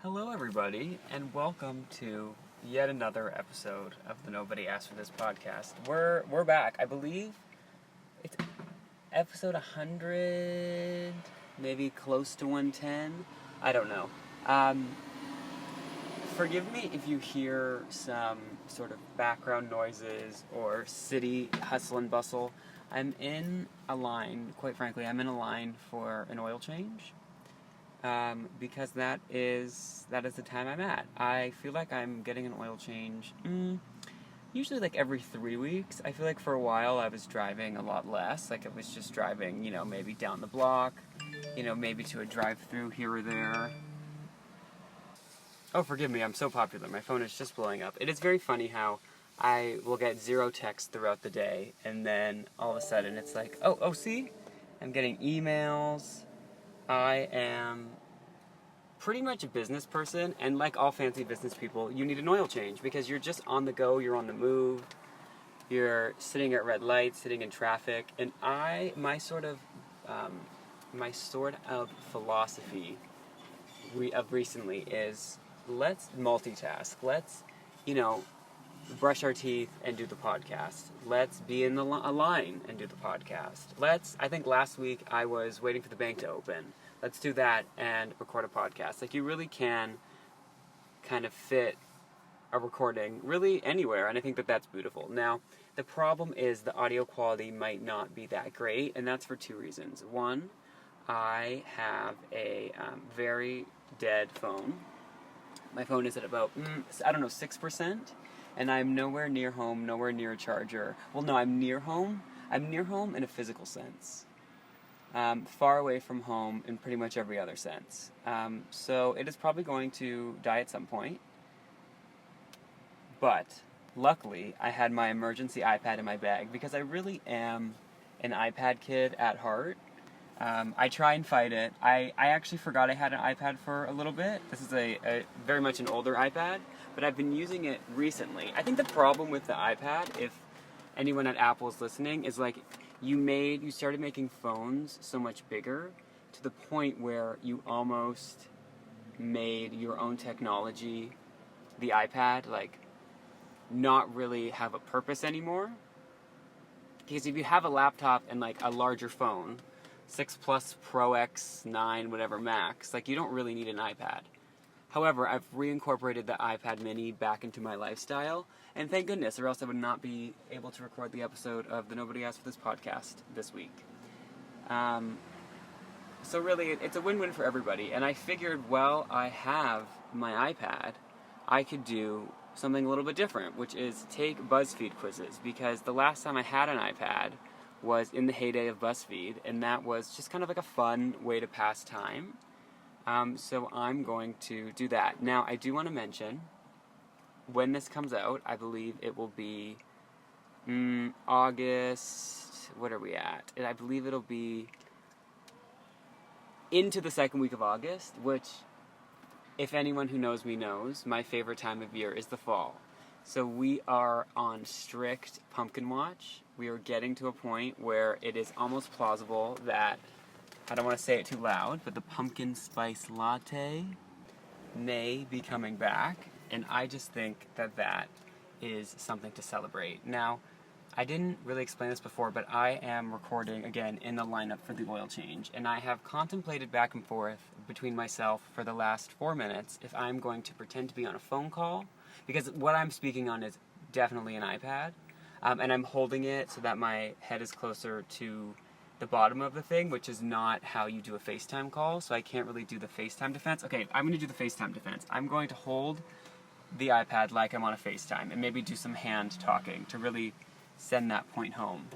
Hello, everybody, and welcome to yet another episode of the Nobody Asked for This podcast. We're back. I believe it's episode 100, maybe close to 110. I don't know. Forgive me if you hear some sort of background noises or city hustle and bustle. I'm in a line, quite frankly, I'm in a line for an oil change. Because that is the time I'm at. I feel like I'm getting an oil change usually like every 3 weeks. I feel like for a while I was driving a lot less. Like it was just driving, maybe down the block, maybe to a drive-through here or there. Oh, forgive me, I'm so popular. My phone is just blowing up. It is very funny how I will get 0 texts throughout the day, and then all of a sudden it's like, see? I'm getting emails. I am pretty much a business person, and like all fancy business people, you need an oil change because you're just on the go, you're on the move, you're sitting at red lights, sitting in traffic, and my sort of philosophy of recently is let's multitask. Let's, brush our teeth and do the podcast. Let's be in a line and do the podcast. I think last week I was waiting for the bank to open. Let's do that and record a podcast. Like, you really can kind of fit a recording really anywhere, and I think that that's beautiful. Now, the problem is the audio quality might not be that great, and that's for 2 reasons. One, I have a very dead phone. My phone is at about, 6%. And I'm nowhere near home, nowhere near a charger. Well, no, I'm near home. I'm near home in a physical sense. Far away from home in pretty much every other sense. So it is probably going to die at some point. But luckily, I had my emergency iPad in my bag because I really am an iPad kid at heart. I try and fight it. I actually forgot I had an iPad for a little bit. This is a very much an older iPad, but I've been using it recently. I think the problem with the iPad, if anyone at Apple is listening, is like you started making phones so much bigger to the point where you almost made your own technology, the iPad, like not really have a purpose anymore. Because if you have a laptop and like a larger phone, 6 Plus, Pro X, 9, whatever, Max, like you don't really need an iPad. However, I've reincorporated the iPad mini back into my lifestyle, and thank goodness, or else I would not be able to record the episode of the Nobody Asked for This podcast this week. So really, it's a win-win for everybody, and I figured, well, I have my iPad, I could do something a little bit different, which is take BuzzFeed quizzes, because the last time I had an iPad was in the heyday of BuzzFeed, and that was just kind of like a fun way to pass time. So I'm going to do that. Now, I do want to mention, when this comes out, I believe it will be August, what are we at? I believe it'll be into the second week of August, which, if anyone who knows me knows, my favorite time of year is the fall. So we are on strict pumpkin watch. We are getting to a point where it is almost plausible that, I don't want to say it too loud, but the pumpkin spice latte may be coming back, and I just think that that is something to celebrate. Now, I didn't really explain this before, but I am recording, again, in the lineup for the oil change, and I have contemplated back and forth between myself for the last 4 minutes if I'm going to pretend to be on a phone call, because what I'm speaking on is definitely an iPad, and I'm holding it so that my head is closer to the bottom of the thing, which is not how you do a FaceTime call, so I can't really do the FaceTime defense. Okay, I'm going to do the FaceTime defense. I'm going to hold the iPad like I'm on a FaceTime, and maybe do some hand talking to really send that point home.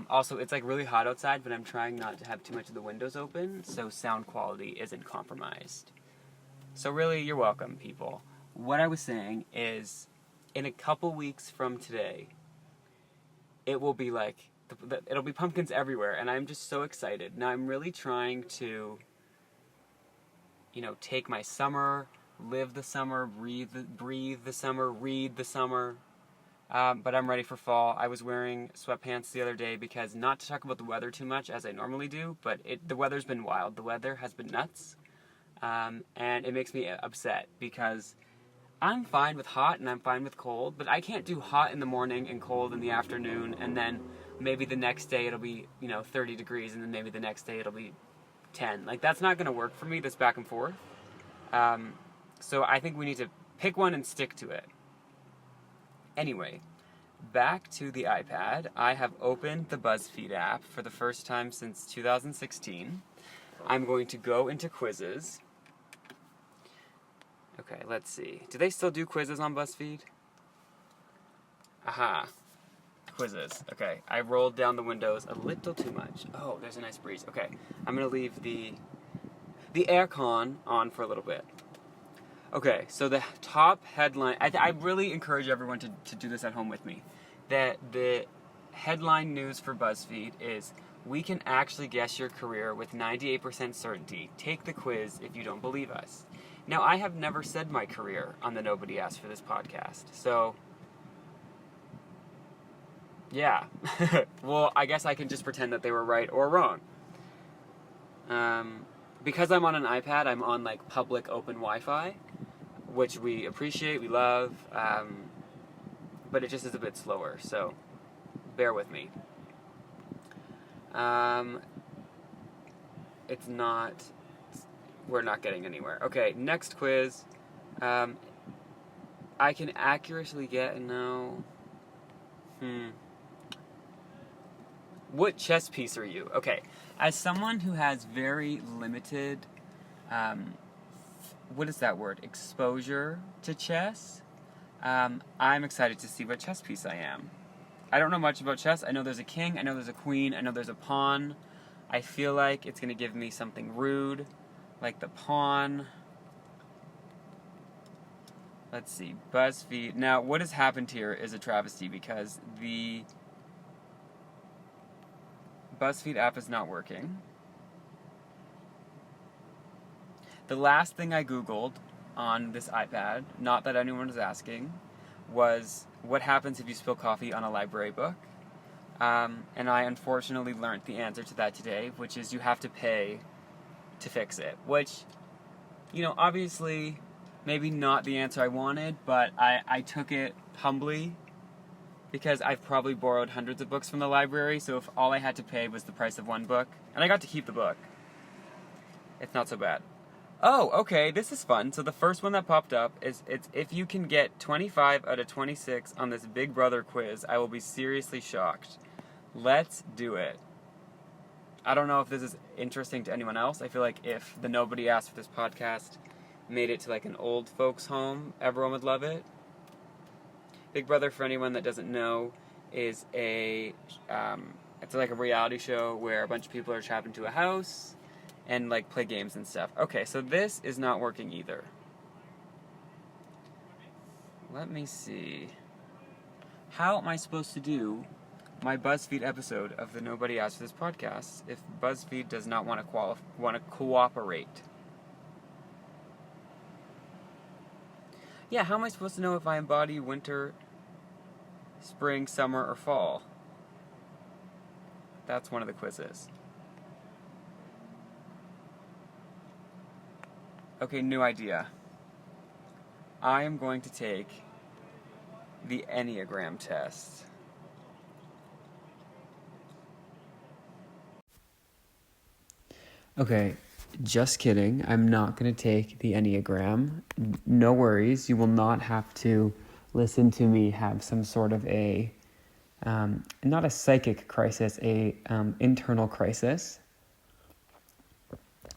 Also, it's like really hot outside, but I'm trying not to have too much of the windows open, so sound quality isn't compromised. So really, you're welcome, people. What I was saying is, in a couple weeks from today, it will be like, it'll be pumpkins everywhere, and I'm just so excited. Now, I'm really trying to, take my summer, live the summer, breathe the summer, read the summer, but I'm ready for fall. I was wearing sweatpants the other day because, not to talk about the weather too much, as I normally do, but the weather's been wild. The weather has been nuts. and it makes me upset because I'm fine with hot and I'm fine with cold, but I can't do hot in the morning and cold in the afternoon, and then maybe the next day it'll be 30 degrees, and then maybe the next day it'll be 10. Like, that's not going to work for me, this back and forth. So I think we need to pick one and stick to it. Anyway, back to the iPad. I have opened the BuzzFeed app for the first time since 2016. I'm going to go into quizzes. Okay, let's see. Do they still do quizzes on BuzzFeed? Aha. Quizzes. Okay, I rolled down the windows a little too much. Oh, there's a nice breeze. Okay, I'm going to leave the aircon on for a little bit. Okay, so the top headline... I really encourage everyone to do this at home with me. That the headline news for BuzzFeed is, "We can actually guess your career with 98% certainty. Take the quiz if you don't believe us." Now, I have never said my career on the Nobody Asked for This podcast, so, yeah. Well, I guess I can just pretend that they were right or wrong. Because I'm on an iPad, I'm on, like, public open Wi-Fi, which we appreciate, we love, but it just is a bit slower, so bear with me. It's not... We're not getting anywhere. Okay, next quiz. I can accurately get... No. What chess piece are you? Okay, as someone who has very limited... what is that word? Exposure to chess. I'm excited to see what chess piece I am. I don't know much about chess. I know there's a king, I know there's a queen, I know there's a pawn. I feel like it's going to give me something rude, like the pawn. Let's see, BuzzFeed. Now, what has happened here is a travesty because the BuzzFeed app is not working. The last thing I Googled on this iPad, not that anyone was asking, was what happens if you spill coffee on a library book. And I unfortunately learned the answer to that today, which is you have to pay to fix it. Which, obviously, maybe not the answer I wanted, but I took it humbly because I've probably borrowed hundreds of books from the library, so if all I had to pay was the price of one book, and I got to keep the book, it's not so bad. Oh, okay, this is fun. So the first one that popped up is, it's if you can get 25 out of 26 on this Big Brother quiz, I will be seriously shocked. Let's do it. I don't know if this is interesting to anyone else. I feel like if the Nobody Asked for This podcast made it to like an old folks home, everyone would love it. Big Brother, for anyone that doesn't know, is it's like a reality show where a bunch of people are trapped into a house and like play games and stuff. Okay, so this is not working either. Let me see. How am I supposed to do my BuzzFeed episode of the Nobody Asked for This podcast if BuzzFeed does not want to cooperate? Yeah, how am I supposed to know if I embody winter, spring, summer, or fall? That's one of the quizzes. Okay, new idea. I am going to take the Enneagram test. Okay, just kidding. I'm not going to take the Enneagram. No worries. You will not have to listen to me have some sort of not a psychic crisis, internal crisis.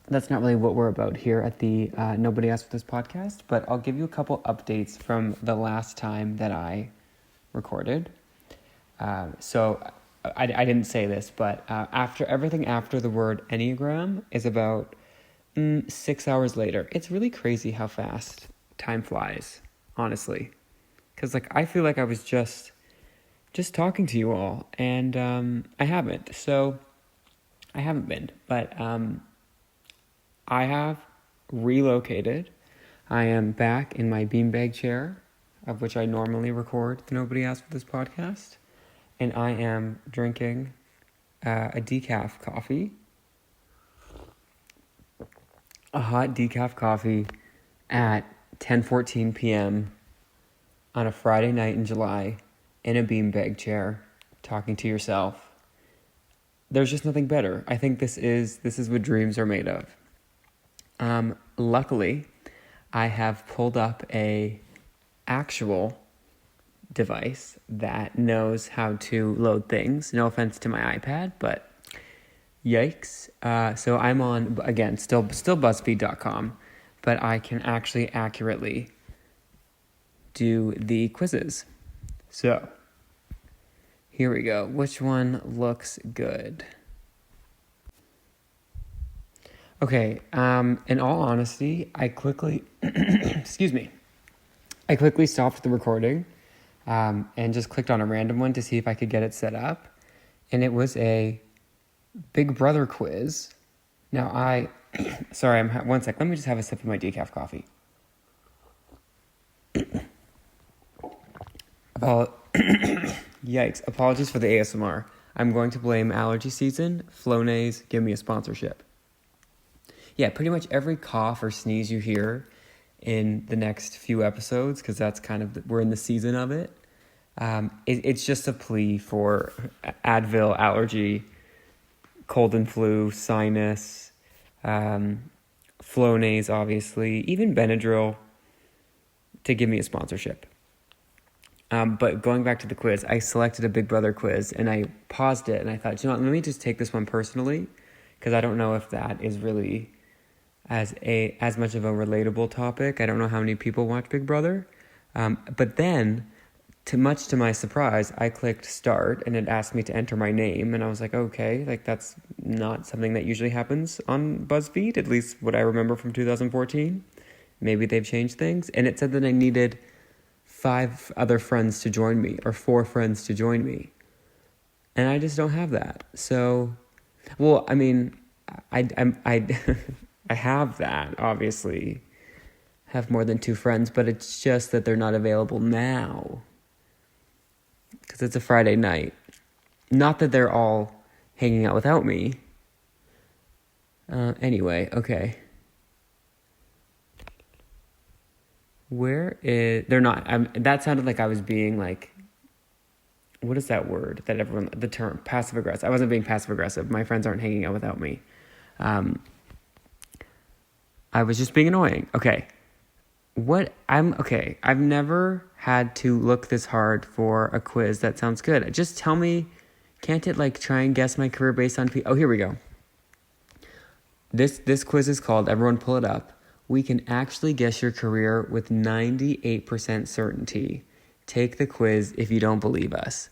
That's not really what we're about here at the Nobody Asked for This podcast, but I'll give you a couple updates from the last time that I recorded. So I didn't say this, but everything after the word Enneagram is about 6 hours later. It's really crazy how fast time flies, honestly. Because I feel like I was just talking to you all, and I haven't. So I haven't been, but I have relocated. I am back in my beanbag chair, of which I normally record the Nobody Asked for This podcast, and I am drinking a decaf coffee. a hot decaf coffee at 10:14 p.m. on a Friday night in July in a beanbag chair talking to yourself. There's just nothing better. I think this is what dreams are made of. Luckily, I have pulled up a actual device that knows how to load things. No offense to my iPad, but yikes. So I'm on, again, still BuzzFeed.com, but I can actually accurately do the quizzes. So here we go. Which one looks good? Okay, in all honesty, I quickly, I quickly stopped the recording and just clicked on a random one to see if I could get it set up. And it was a Big Brother quiz. Now sorry, one sec, let me just have a sip of my decaf coffee. Yikes, apologies for the ASMR. I'm going to blame allergy season. Flonase, give me a sponsorship. Yeah, pretty much every cough or sneeze you hear in the next few episodes, because that's kind of, we're in the season of it. It's just a plea for Advil, allergy, cold and flu, sinus, Flonase, obviously, even Benadryl, to give me a sponsorship. But going back to the quiz, I selected a Big Brother quiz and I paused it and I thought, you know what, let me just take this one personally, because I don't know if that is really as much of a relatable topic. I don't know how many people watch Big Brother. But then, much to my surprise, I clicked start and it asked me to enter my name, and I was like, okay, like that's not something that usually happens on BuzzFeed, at least what I remember from 2014. Maybe they've changed things. And it said that I needed 5 other friends to join me, or 4 friends to join me. And I just don't have that. So, well, I mean, I have that, obviously. I have more than 2 friends, but it's just that they're not available now. Because it's a Friday night. Not that they're all hanging out without me. Anyway, okay. They're not, that sounded like I was being like, what is that word that the term, passive aggressive. I wasn't being passive aggressive. My friends aren't hanging out without me. I was just being annoying. Okay. I've never had to look this hard for a quiz that sounds good. Just tell me, can't it like try and guess my career based on oh, here we go. This quiz is called, everyone pull it up, we can actually guess your career with 98% certainty. Take the quiz if you don't believe us.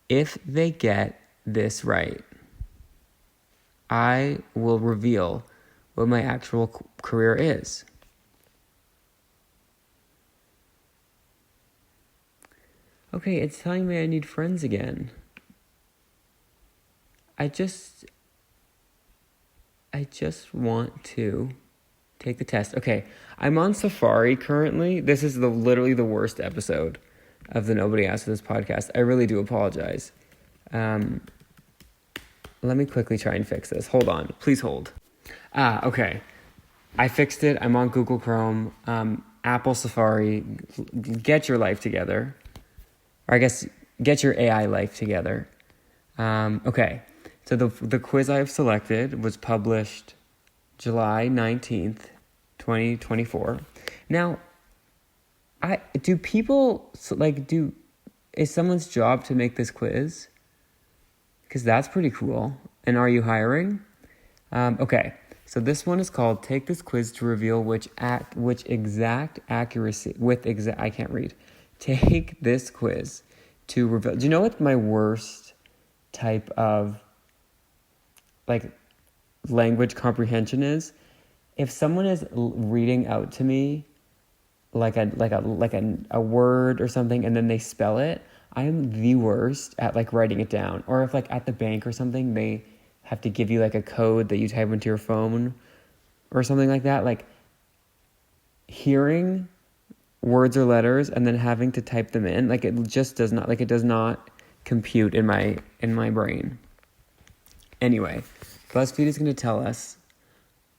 If they get this right, I will reveal what my actual career is. Okay, it's telling me I need friends again. I just want to take the test. Okay, I'm on Safari currently. This is literally the worst episode of the Nobody Asked For This podcast. I really do apologize. Let me quickly try and fix this. Hold on. Please hold. Okay. I fixed it. I'm on Google Chrome. Apple Safari. Get your life together. Or I guess, get your AI life together. Okay. So the quiz I've selected was published July 19th, 2024. Now, is someone's job to make this quiz? Because that's pretty cool. And are you hiring? Okay, so this one is called Take This Quiz to Reveal which exact accuracy, I can't read. Take this quiz to reveal. Do you know what my worst type of language comprehension is? If someone is reading out to me a word or something and then they spell it, I am the worst at writing it down. Or if at the bank or something they have to give you a code that you type into your phone or something like that, hearing words or letters and then having to type them in, it just does not it does not compute in my brain. Anyway, BuzzFeed is going to tell us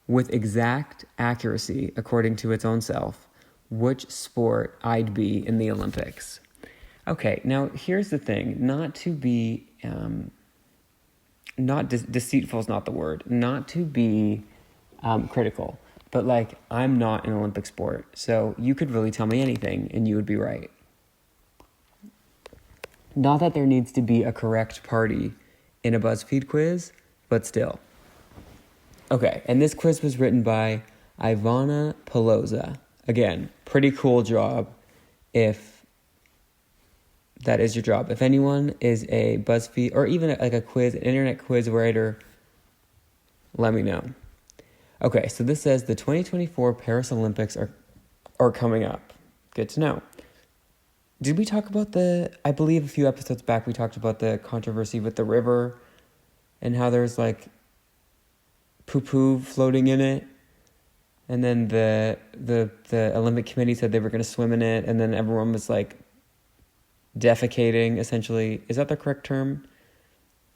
with exact accuracy, according to its own self, which sport I'd be in the Olympics. Okay, now here's the thing. Not to be, deceitful is not the word. Not to be critical. But, like, I'm not an Olympic sport. So you could really tell me anything and you would be right. Not that there needs to be a correct party in a BuzzFeed quiz, but still. Okay, and this quiz was written by Ivana Pelosa. Again, pretty cool job if that is your job. If anyone is a BuzzFeed or even like a quiz, an internet quiz writer, let me know. Okay, so this says the 2024 Paris Olympics are coming up. Good to know. Did we talk about I believe a few episodes back we talked about the controversy with the river and how there's like poo-poo floating in it? And then the Olympic Committee said they were going to swim in it, and then everyone was like defecating, essentially. Is that the correct term?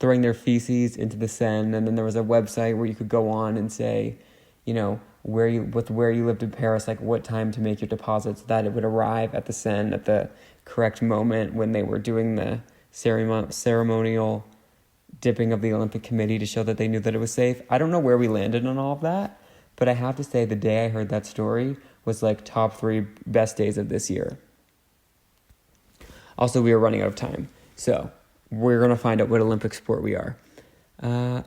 Throwing their feces into the Seine, and then there was a website where you could go on and say, you know, where you lived in Paris, like what time to make your deposits, that it would arrive at the Seine at the correct moment when they were doing the ceremonial dipping of the Olympic Committee to show that they knew that it was safe. I don't know where we landed on all of that, but I have to say the day I heard that story was like top 3 best days of this year. Also, we are running out of time, so we're going to find out what Olympic sport we are.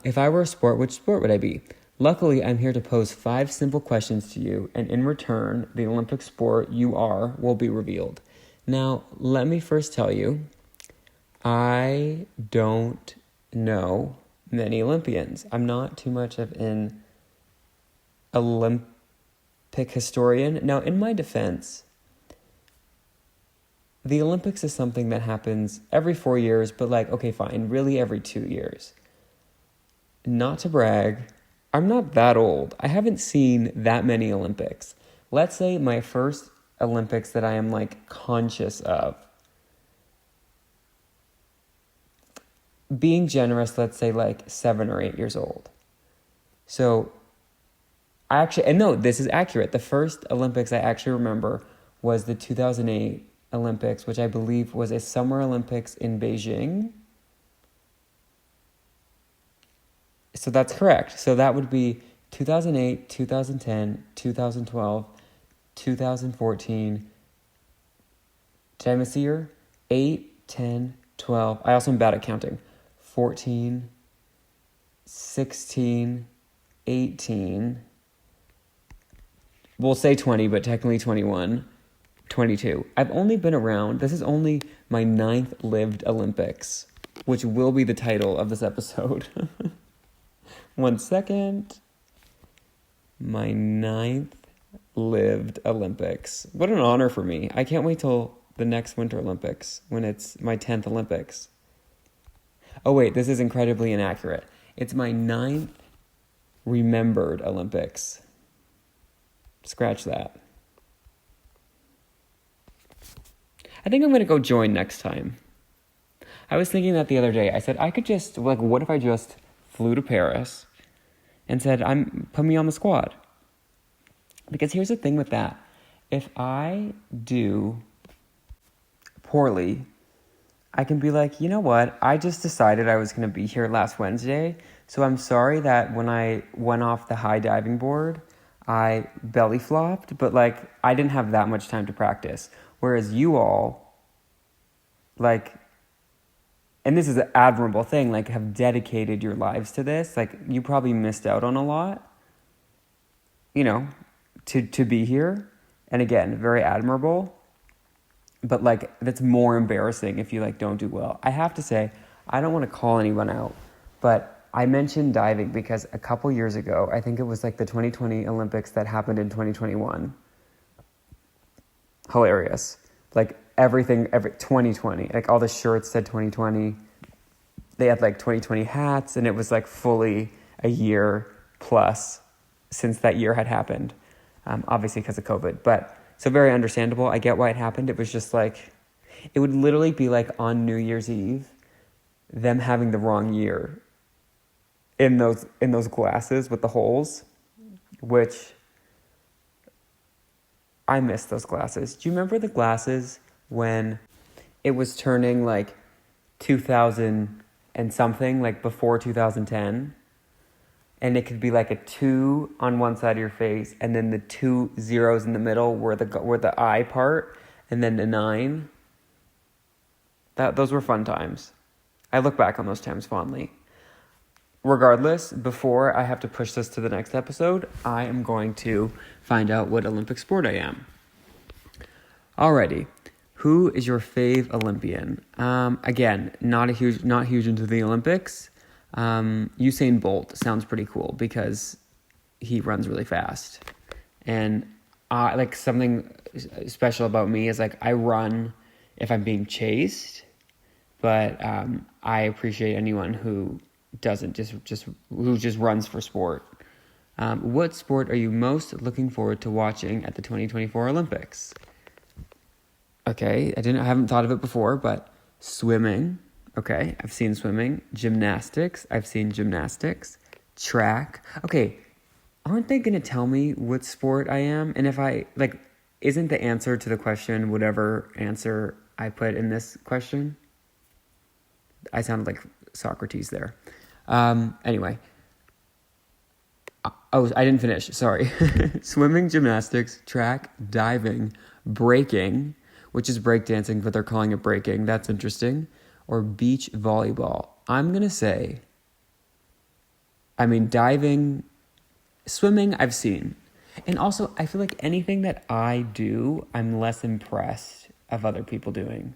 If I were a sport, which sport would I be? Luckily, I'm here to pose 5 simple questions to you, and in return, the Olympic sport you are will be revealed. Now, let me first tell you, I don't know many Olympians. I'm not too much of an Olympic historian. Now, in my defense, the Olympics is something that happens every 4 years, but like, okay, fine, really every 2 years. Not to brag, I'm not that old. I haven't seen that many Olympics. Let's say my first Olympics that I am like conscious of. Being generous, let's say like 7 or 8 years old. So and no, this is accurate. The first Olympics I actually remember was the 2008 Olympics, which I believe was a Summer Olympics in Beijing. So that's correct. So that would be 2008, 2010, 2012, 2014. Did I miss a year? 8, 10, 12. I also am bad at counting. 14, 16, 18. We'll say 20, but technically 21, 22. I've only been around. This is only my 9th lived Olympics, which will be the title of this episode. 1 second. My 9th lived Olympics. What an honor for me. I can't wait till the next Winter Olympics when it's my 10th Olympics. Oh wait, this is incredibly inaccurate. It's my 9th remembered Olympics. Scratch that. I think I'm going to go join next time. I was thinking that the other day. I said I could just, like, what if I just flew to Paris and said, put me on the squad? Because here's the thing with that. If I do poorly, I can be like, you know what? I just decided I was going to be here last Wednesday. So I'm sorry that when I went off the high diving board, I belly flopped. But, like, I didn't have that much time to practice. Whereas you all, like, and this is an admirable thing, like, have dedicated your lives to this. Like, you probably missed out on a lot, you know, to be here. And again, very admirable. But, like, that's more embarrassing if you, like, don't do well. I have to say, I don't want to call anyone out, but I mentioned diving because a couple years ago, I think it was, like, the 2020 Olympics that happened in 2021. Hilarious. Like, every 2020, like, all the shirts said 2020. They had, like, 2020 hats, and it was, like, fully a year plus since that year had happened, obviously because of COVID. But, so very understandable. I get why it happened. It was just, like, it would literally be, like, on New Year's Eve, them having the wrong year in those glasses with the holes. which I miss those glasses. Do you remember the glasses when it was turning like 2000 and something, like before 2010? And it could be like a 2 on one side of your face, and then the 2 zeros in the middle were the eye part, and then the 9. Those were fun times. I look back on those times fondly. Regardless, before I have to push this to the next episode, I am going to find out what Olympic sport I am. Alrighty. Who is your fave Olympian? Again, not huge into the Olympics. Usain Bolt sounds pretty cool because he runs really fast. And like something special about me is like I run if I'm being chased, but I appreciate anyone who doesn't who just runs for sport. What sport are you most looking forward to watching at the 2024 Olympics? Okay, I haven't thought of it before, but swimming. Okay, I've seen swimming. Gymnastics. I've seen gymnastics. Track. Okay, aren't they going to tell me what sport I am? And if isn't the answer to the question whatever answer I put in this question? I sounded like Socrates there. Anyway. Oh, I didn't finish. Sorry. Swimming, gymnastics, track, diving, breaking, which is breakdancing, but they're calling it breaking. That's interesting. Or beach volleyball. I'm going to say, diving, swimming, I've seen. And also, I feel like anything that I do, I'm less impressed of other people doing.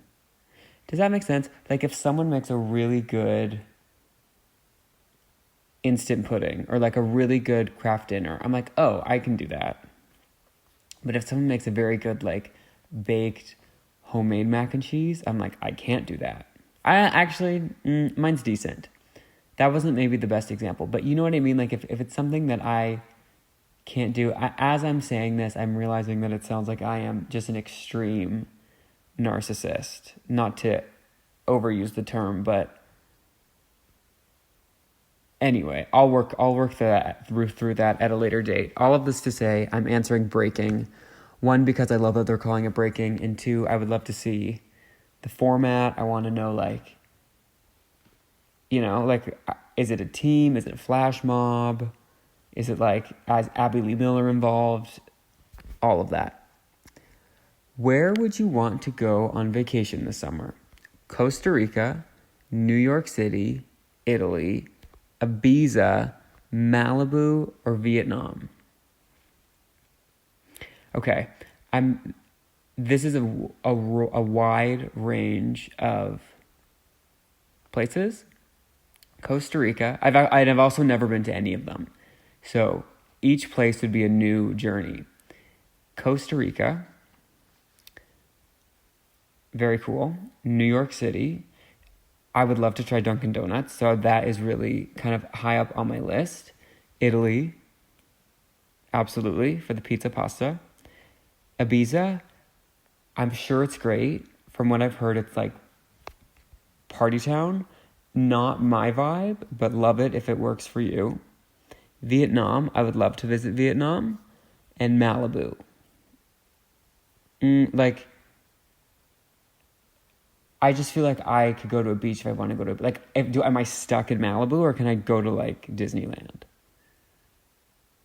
Does that make sense? Like if someone makes a really good instant pudding or like a really good craft dinner, I'm like, oh, I can do that. But if someone makes a very good like baked homemade mac and cheese, I'm like, I can't do that. Mine's decent. That wasn't maybe the best example, but you know what I mean? Like if it's something that I can't do, as I'm saying this, I'm realizing that it sounds like I am just an extreme narcissist. Not to overuse the term, but anyway, I'll work through that at a later date. All of this to say, I'm answering breaking. 1, because I love that they're calling it breaking, and 2, I would love to see the format. I want to know, is it a team? Is it a flash mob? Is it as Abby Lee Miller involved? All of that. Where would you want to go on vacation this summer? Costa Rica, New York City, Italy, Ibiza, Malibu, or Vietnam? Okay, this is a wide range of places. Costa Rica, I've also never been to any of them. So each place would be a new journey. Costa Rica, very cool. New York City, I would love to try Dunkin' Donuts, so that is really kind of high up on my list. Italy, absolutely, for the pizza pasta. Ibiza, I'm sure it's great. From what I've heard, it's like party town. Not my vibe, but love it if it works for you. Vietnam, I would love to visit Vietnam. And Malibu. I just feel like I could go to a beach if I want to go to, am I stuck in Malibu or can I go to Disneyland?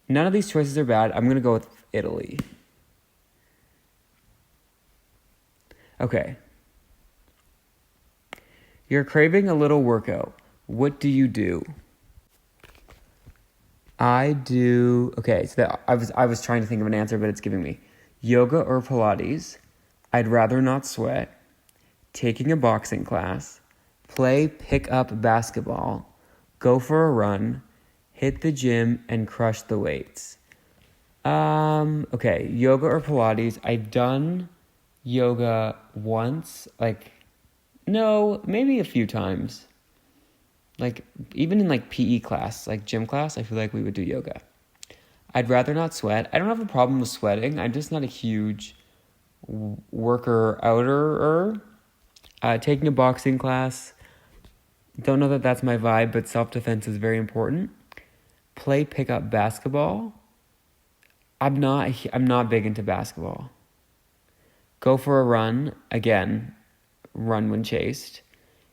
None of these choices are bad. I'm going to go with Italy. Okay. You're craving a little workout. What do you do? So I was trying to think of an answer, but it's giving me yoga or Pilates. I'd rather not sweat. Taking a boxing class. Play pickup basketball. Go for a run. Hit the gym and crush the weights. Okay, yoga or Pilates. I've done yoga once, maybe a few times. Even in PE class, gym class, I feel like we would do yoga. I'd rather not sweat. I don't have a problem with sweating. I'm just not a huge worker-outer. Taking a boxing class, don't know that that's my vibe, but self-defense is very important. Play pickup basketball. I'm not big into basketball. Go for a run, again, run when chased.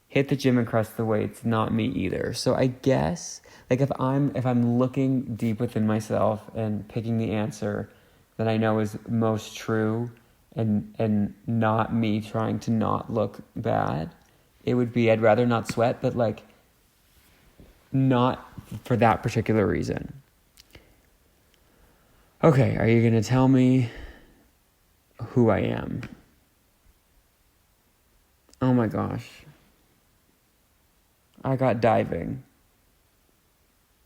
Hit the gym and crush the weights, not me either. So I guess, like, if I'm looking deep within myself and picking the answer that I know is most true and not me trying to not look bad, it would be I'd rather not sweat, but like not for that particular reason. Okay, are you going to tell me who I am? Oh my gosh. I got diving.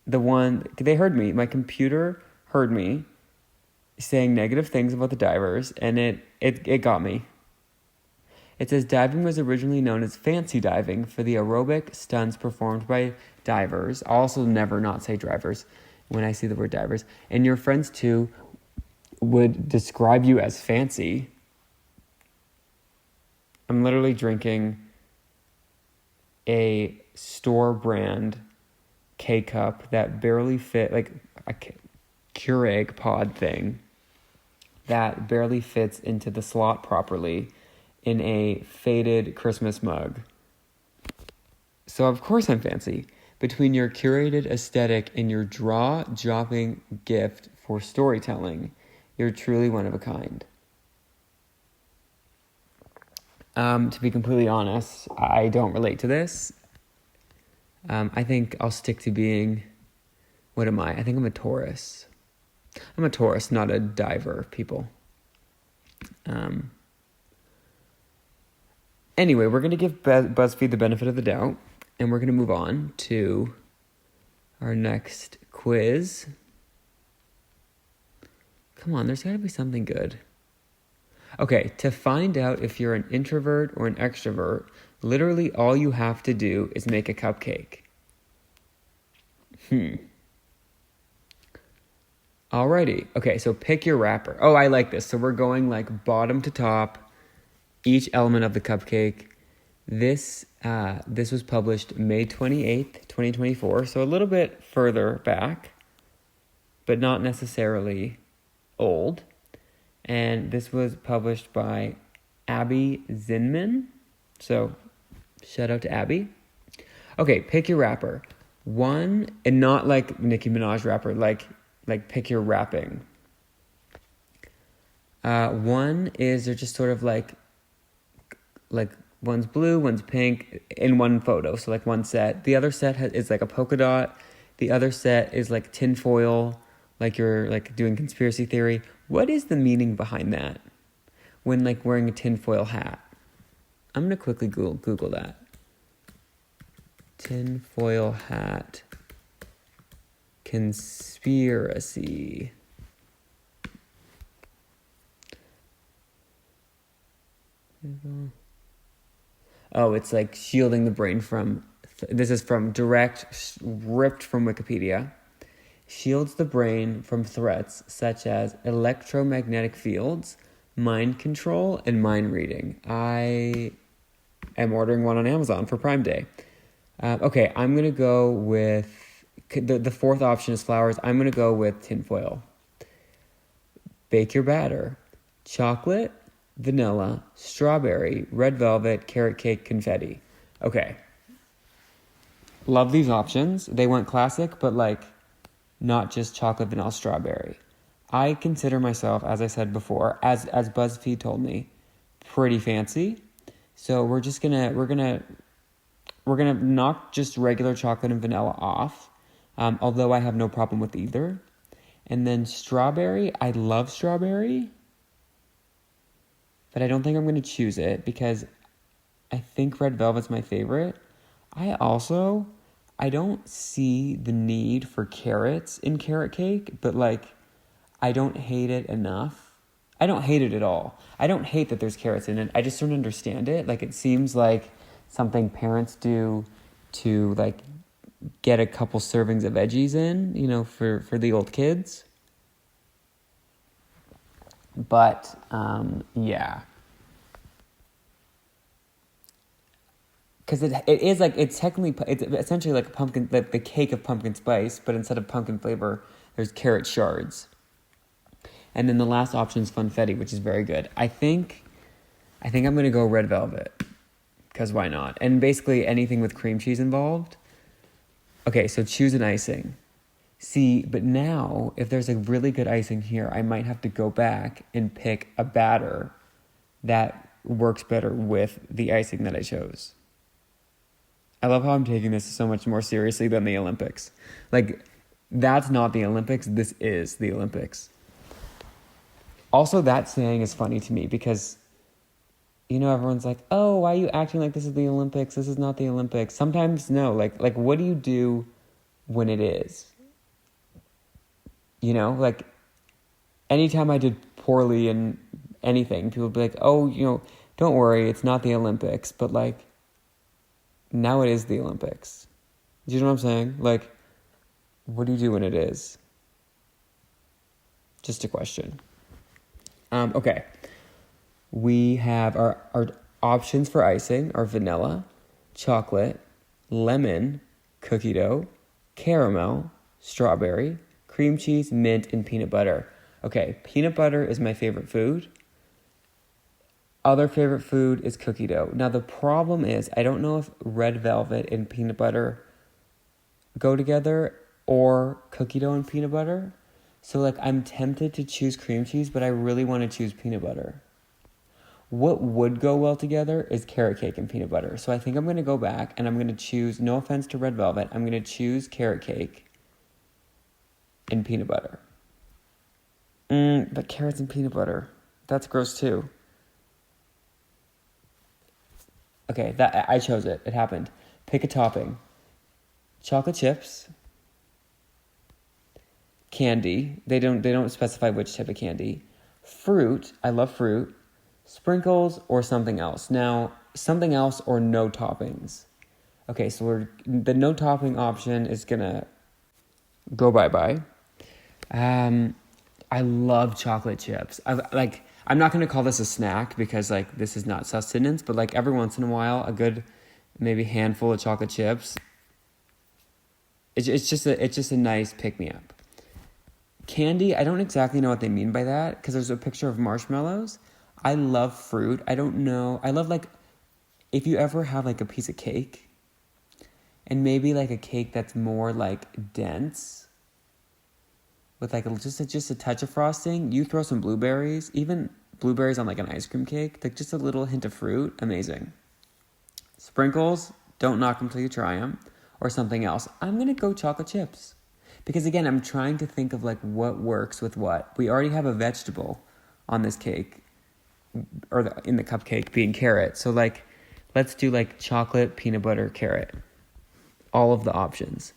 They heard me. My computer heard me saying negative things about the divers, and it got me. It says diving was originally known as fancy diving for the aerobic stunts performed by divers. I'll also never not say drivers when I see the word divers. And your friends too would describe you as fancy. I'm literally drinking a store brand K-cup that barely fit, like a Keurig pod thing that barely fits into the slot properly in a faded Christmas mug. So of course I'm fancy. Between your curated aesthetic and your jaw-dropping gift for storytelling, you're truly one of a kind. To be completely honest, I don't relate to this. I think I'll stick to being, what am I? I think I'm a Taurus. I'm a Taurus, not a diver, people. Anyway, we're going to give BuzzFeed the benefit of the doubt, and we're going to move on to our next quiz. Come on, there's got to be something good. Okay, to find out if you're an introvert or an extrovert, literally all you have to do is make a cupcake. Alrighty. Okay, so pick your wrapper. Oh, I like this. So we're going like bottom to top, each element of the cupcake. This was published May 28th, 2024, so a little bit further back, but not necessarily old. And this was published by Abby Zinman. So, shout out to Abby. Okay, pick your rapper. One, and not like Nicki Minaj rapper, like pick your rapping. One is they're just sort of like one's blue, one's pink in one photo. So like one set. The other set is like a polka dot. The other set is like tinfoil, like you're like doing conspiracy theory. What is the meaning behind that? When like wearing a tinfoil hat. I'm going to quickly Google that. Tinfoil hat. Conspiracy. Oh, it's like shielding the brain from... This is from ripped from Wikipedia. Shields the brain from threats such as electromagnetic fields, mind control, and mind reading. I am ordering one on Amazon for Prime Day. Okay, I'm going to go with... The fourth option is flowers. I'm going to go with tinfoil. Bake your batter. Chocolate, vanilla, strawberry, red velvet, carrot cake, confetti. Okay. Love these options. They went classic, but like not just chocolate, vanilla, strawberry. I consider myself, as I said before, as BuzzFeed told me, pretty fancy. So we're gonna knock just regular chocolate and vanilla off. Although I have no problem with either. And then strawberry, I love strawberry. But I don't think I'm going to choose it because I think red velvet's my favorite. I don't see the need for carrots in carrot cake, but like, I don't hate it enough. I don't hate it at all. I don't hate that there's carrots in it. I just don't understand it. Like, it seems like something parents do to like get a couple servings of veggies in, for the old kids. But, yeah. Because it's essentially like a pumpkin, like the cake of pumpkin spice, but instead of pumpkin flavor, there's carrot shards. And then the last option is funfetti, which is very good. I think I'm going to go red velvet, because why not? And basically anything with cream cheese involved. Okay, so choose an icing. See, but now, if there's a really good icing here, I might have to go back and pick a batter that works better with the icing that I chose. I love how I'm taking this so much more seriously than the Olympics. Like, that's not the Olympics, this is the Olympics. Also, that saying is funny to me because, you know, everyone's like, oh, why are you acting like this is the Olympics? This is not the Olympics. Sometimes, no, like what do you do when it is? You know, like, anytime I did poorly in anything, people would be like, oh, you know, don't worry, it's not the Olympics. But, like, now it is the Olympics. Do you know what I'm saying? Like, what do you do when it is? Just a question. Okay. We have our options for icing are vanilla, chocolate, lemon, cookie dough, caramel, strawberry, cream cheese, mint, and peanut butter. Okay, peanut butter is my favorite food. Other favorite food is cookie dough. Now, the problem is, I don't know if red velvet and peanut butter go together or cookie dough and peanut butter. So, like, I'm tempted to choose cream cheese, but I really want to choose peanut butter. What would go well together is carrot cake and peanut butter. So I think I'm going to go back and I'm going to choose, no offense to red velvet, I'm going to choose carrot cake and peanut butter. But carrots and peanut butter, that's gross too. Okay, that I chose it. It happened. Pick a topping. Chocolate chips, candy. They don't specify which type of candy. Fruit. I love fruit. Sprinkles or something else. Now, something else or no toppings. Okay, so the no topping option is gonna go bye-bye. I love chocolate chips. I'm not gonna call this a snack because, like, this is not sustenance, but, like, every once in a while, a good maybe handful of chocolate chips. It's just a nice pick-me-up. Candy, I don't exactly know what they mean by that because there's a picture of marshmallows. I love fruit. I don't know. I love, like, if you ever have, like, a piece of cake and maybe, like, a cake that's more, like, dense with, like, just a touch of frosting. You throw some blueberries, even blueberries on, like, an ice cream cake, like, just a little hint of fruit. Amazing. Sprinkles, don't knock them till you try them, or something else. I'm going to go chocolate chips because, again, I'm trying to think of, like, what works with what. We already have a vegetable on this cake. Or in the cupcake being carrot. So, like, let's do, like, chocolate, peanut butter, carrot. All of the options.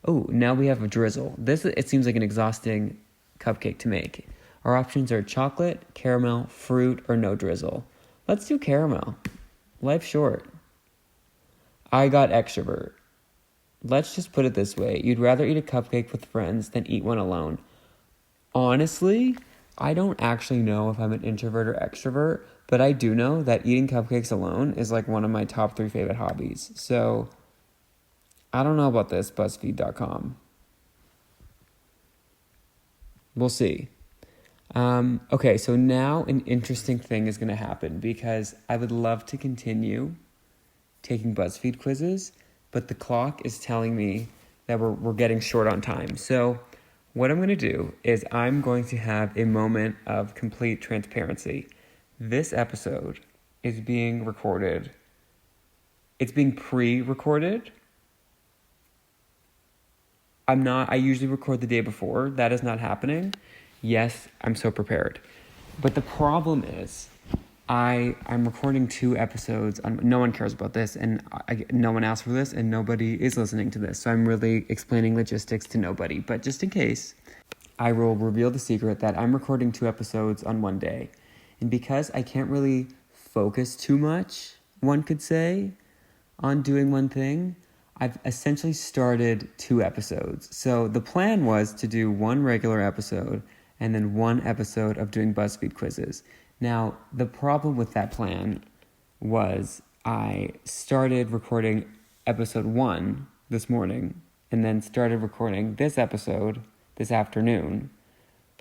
Oh, now we have a drizzle. It seems like an exhausting cupcake to make. Our options are chocolate, caramel, fruit, or no drizzle. Let's do caramel. Life's short. I got extrovert. Let's just put it this way. You'd rather eat a cupcake with friends than eat one alone. Honestly, I don't actually know if I'm an introvert or extrovert, but I do know that eating cupcakes alone is, like, one of my top 3 favorite hobbies. So, I don't know about this, BuzzFeed.com. We'll see. Okay, so now an interesting thing is going to happen because I would love to continue taking BuzzFeed quizzes, but the clock is telling me that we're getting short on time. So, what I'm going to do is I'm going to have a moment of complete transparency. This episode is being recorded. It's being pre-recorded. I usually record the day before. That is not happening. Yes, I'm so prepared. But the problem is I'm recording 2 episodes. No one cares about this, and no one asked for this, and nobody is listening to this. So I'm really explaining logistics to nobody. But just in case, I will reveal the secret that I'm recording 2 episodes on one day. And because I can't really focus too much, one could say, on doing one thing, I've essentially started 2 episodes. So the plan was to do 1 regular episode and then 1 episode of doing BuzzFeed quizzes. Now, the problem with that plan was I started recording episode 1 this morning and then started recording this episode this afternoon.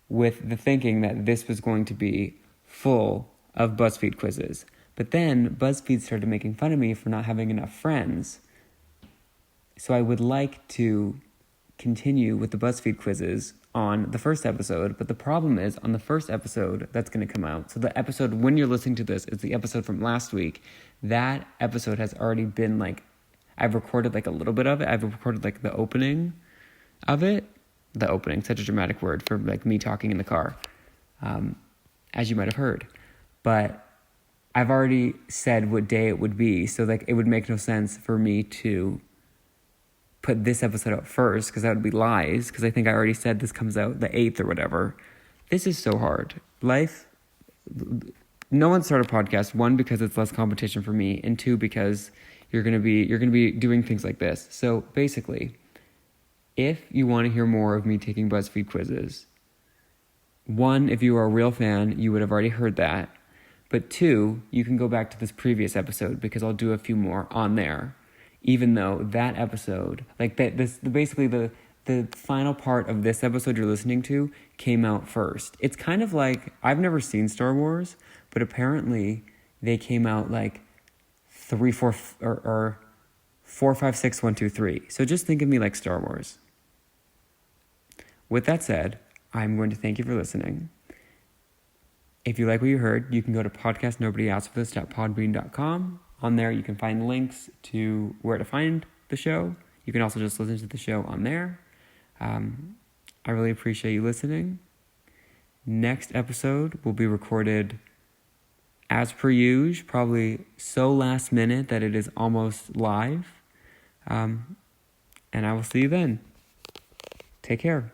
with the thinking that this was going to be full of BuzzFeed quizzes. But then BuzzFeed started making fun of me for not having enough friends. So I would like to continue with the BuzzFeed quizzes on the first episode, but the problem is on the first episode that's going to come out. So the episode when you're listening to this is the episode from last week. That episode has already been like, I've recorded like a little bit of it. I've recorded like the opening of it. The opening, such a dramatic word for like me talking in the car, as you might have heard. But I've already said what day it would be, so like it would make no sense for me to put this episode out first, because that would be lies, because I think I already said this comes out the 8th or whatever. This is so hard. Life, no one started a podcast, 1, because it's less competition for me, and 2, because you're gonna be doing things like this. So basically, if you want to hear more of me taking BuzzFeed quizzes, 1, if you are a real fan, you would have already heard that. But 2, you can go back to this previous episode, because I'll do a few more on there. Even though that episode, like that, basically the final part of this episode you're listening to came out first. It's kind of like, I've never seen Star Wars, but apparently they came out like 3, 4, or 4, 5, 6, 1, 2, 3. So just think of me like Star Wars. With that said, I'm going to thank you for listening. If you like what you heard, you can go to podcastnobodyaskforthis.podbean.com. On there, you can find links to where to find the show. You can also just listen to the show on there. I really appreciate you listening. Next episode will be recorded as per usual, probably so last minute that it is almost live. And I will see you then. Take care.